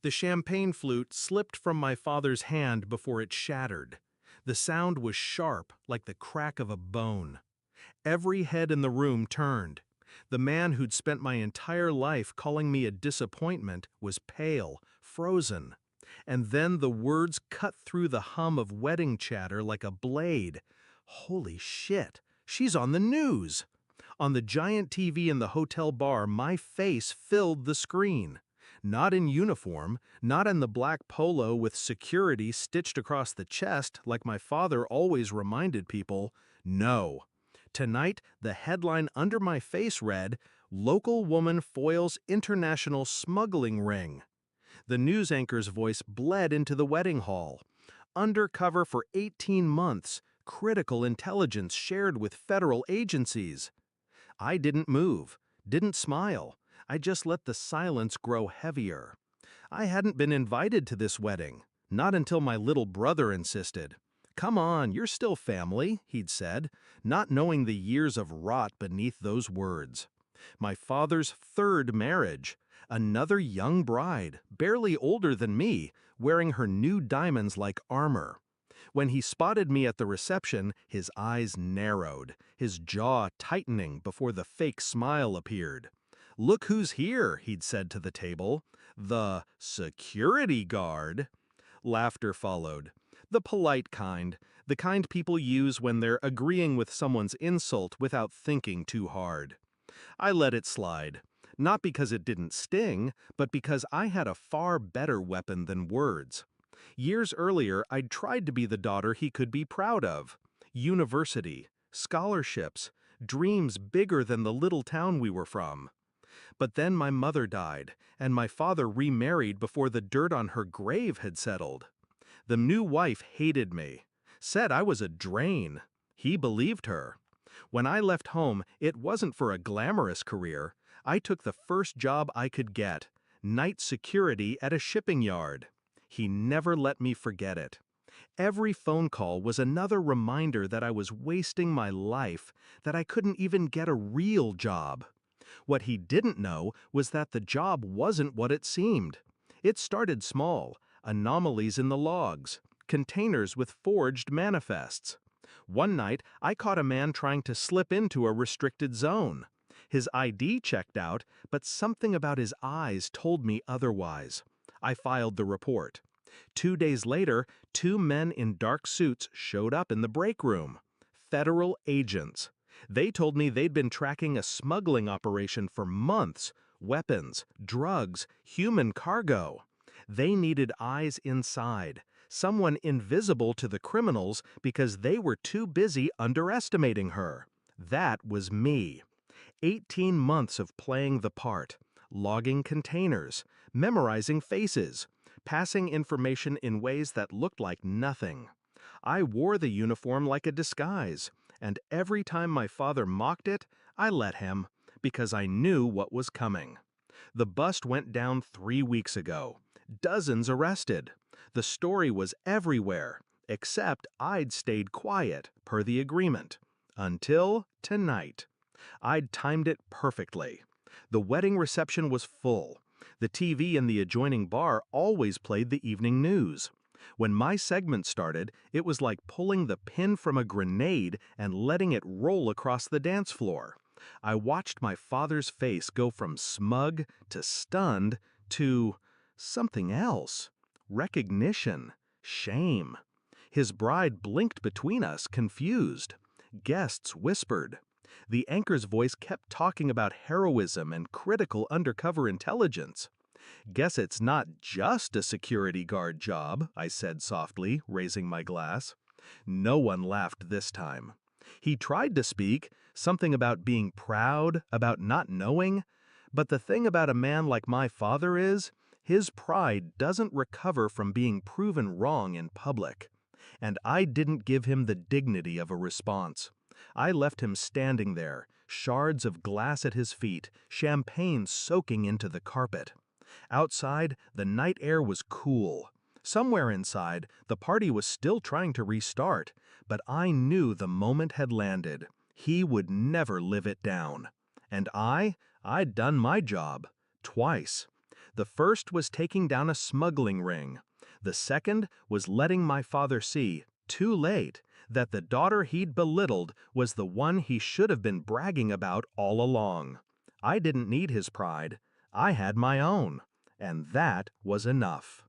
The champagne flute slipped from my father's hand before it shattered. The sound was sharp, like the crack of a bone. Every head in the room turned. The man who'd spent my entire life calling me a disappointment was pale, frozen. And then the words cut through the hum of wedding chatter like a blade. Holy shit, she's on the news! On the giant TV in the hotel bar, my face filled the screen. Not in uniform, not in the black polo with security stitched across the chest like my father always reminded people. No. Tonight, the headline under my face read, "Local Woman Foils International Smuggling Ring." The news anchor's voice bled into the wedding hall. Undercover for 18 months, critical intelligence shared with federal agencies. I didn't move, didn't smile. I just let the silence grow heavier. I hadn't been invited to this wedding, not until my little brother insisted. "Come on, you're still family," he'd said, not knowing the years of rot beneath those words. My father's third marriage, another young bride, barely older than me, wearing her new diamonds like armor. When he spotted me at the reception, his eyes narrowed, his jaw tightening before the fake smile appeared. "Look who's here," he'd said to the table. "The security guard." Laughter followed. The polite kind, the kind people use when they're agreeing with someone's insult without thinking too hard. I let it slide, not because it didn't sting, but because I had a far better weapon than words. Years earlier, I'd tried to be the daughter he could be proud of. University, scholarships, dreams bigger than the little town we were from. But then my mother died, and my father remarried before the dirt on her grave had settled. The new wife hated me, said I was a drain. He believed her. When I left home, it wasn't for a glamorous career. I took the first job I could get, night security at a shipping yard. He never let me forget it. Every phone call was another reminder that I was wasting my life, that I couldn't even get a real job. What he didn't know was that the job wasn't what it seemed. It started small, anomalies in the logs, containers with forged manifests. One night, I caught a man trying to slip into a restricted zone. His ID checked out, but something about his eyes told me otherwise. I filed the report. 2 days later, 2 men in dark suits showed up in the break room. Federal agents. They told me they'd been tracking a smuggling operation for months. Weapons, drugs, human cargo. They needed eyes inside, someone invisible to the criminals because they were too busy underestimating her. That was me. 18 months of playing the part, logging containers, memorizing faces, passing information in ways that looked like nothing. I wore the uniform like a disguise, and every time my father mocked it, I let him, because I knew what was coming. The bust went down 3 weeks ago. Dozens arrested. The story was everywhere, except I'd stayed quiet, per the agreement. Until tonight. I'd timed it perfectly. The wedding reception was full. The TV in the adjoining bar always played the evening news. When my segment started, it was like pulling the pin from a grenade and letting it roll across the dance floor. I watched my father's face go from smug to stunned to something else. Recognition. Shame. His bride blinked between us, confused. Guests whispered. The anchor's voice kept talking about heroism and critical undercover intelligence. "Guess it's not just a security guard job," I said softly, raising my glass. No one laughed this time. He tried to speak, something about being proud, about not knowing. But the thing about a man like my father is, his pride doesn't recover from being proven wrong in public. And I didn't give him the dignity of a response. I left him standing there, shards of glass at his feet, champagne soaking into the carpet. Outside, the night air was cool. Somewhere inside, the party was still trying to restart, but I knew the moment had landed. He would never live it down. And I'd done my job. Twice. The first was taking down a smuggling ring. The second was letting my father see, too late, that the daughter he'd belittled was the one he should have been bragging about all along. I didn't need his pride. I had my own. And that was enough.